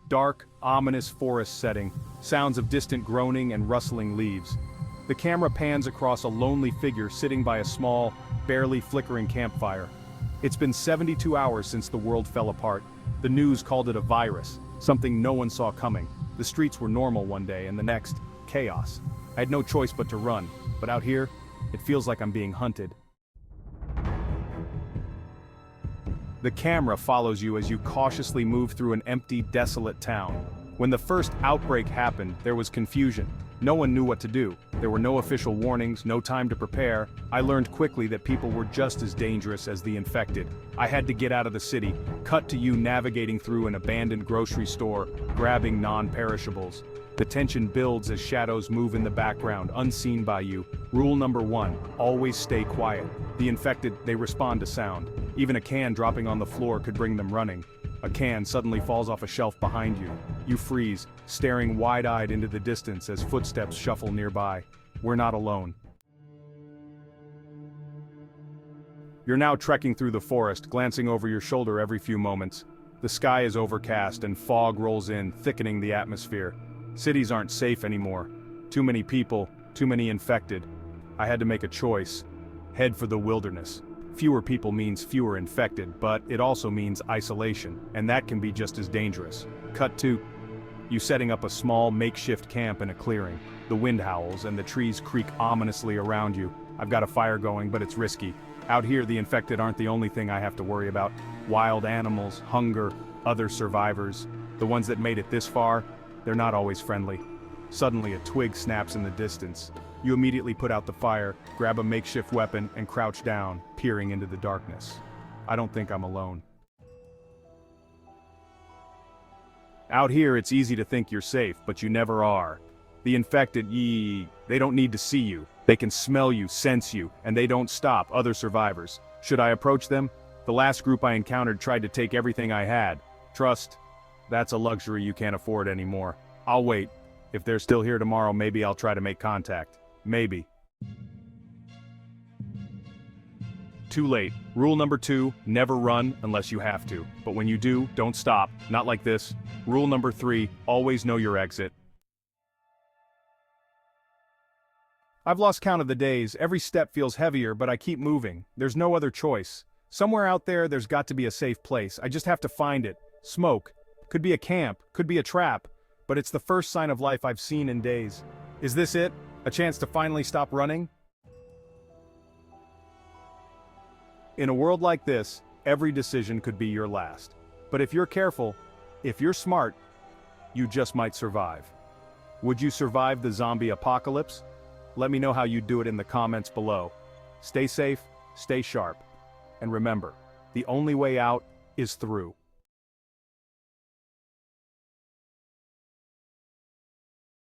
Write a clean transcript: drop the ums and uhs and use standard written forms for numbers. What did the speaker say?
Dark, ominous forest setting, sounds of distant groaning and rustling leaves. The camera pans across a lonely figure sitting by a small, barely flickering campfire. It's been 72 hours since the world fell apart. The news called it a virus, something no one saw coming. The streets were normal one day and the next, chaos. I had no choice but to run, but out here, it feels like I'm being hunted. The camera follows you as you cautiously move through an empty, desolate town. When the first outbreak happened, there was confusion. No one knew what to do. There were no official warnings, no time to prepare. I learned quickly that people were just as dangerous as the infected. I had to get out of the city, cut to you navigating through an abandoned grocery store, grabbing non-perishables. The tension builds as shadows move in the background, unseen by you. Rule number 1, always stay quiet. The infected, they respond to sound. Even a can dropping on the floor could bring them running. A can suddenly falls off a shelf behind you. You freeze, staring wide-eyed into the distance as footsteps shuffle nearby. We're not alone. You're now trekking through the forest, glancing over your shoulder every few moments. The sky is overcast and fog rolls in, thickening the atmosphere. Cities aren't safe anymore. Too many people, too many infected. I had to make a choice. Head for the wilderness. Fewer people means fewer infected, but it also means isolation, and that can be just as dangerous. Cut to you setting up a small makeshift camp in a clearing. The wind howls and the trees creak ominously around you. I've got a fire going, but it's risky. Out here, the infected aren't the only thing I have to worry about. Wild animals, hunger, other survivors. The ones that made it this far, they're not always friendly. Suddenly a twig snaps in the distance. You immediately put out the fire, grab a makeshift weapon, and crouch down, peering into the darkness. I don't think I'm alone. Out here, it's easy to think you're safe, but you never are. The infected, they don't need to see you. They can smell you, sense you, and they don't stop other survivors. Should I approach them? The last group I encountered tried to take everything I had. Trust, that's a luxury you can't afford anymore. I'll wait. If they're still here tomorrow, maybe I'll try to make contact. Maybe. Too late. Rule number 2, never run unless you have to. But when you do, don't stop. Not like this. Rule number 3, always know your exit. I've lost count of the days. Every step feels heavier, but I keep moving. There's no other choice. Somewhere out there, there's got to be a safe place. I just have to find it. Smoke. Could be a camp. Could be a trap. But it's the first sign of life I've seen in days. Is this it? A chance to finally stop running? In a world like this, every decision could be your last. But if you're careful, if you're smart, you just might survive. Would you survive the zombie apocalypse? Let me know how you do it in the comments below. Stay safe, stay sharp, and remember, the only way out is through.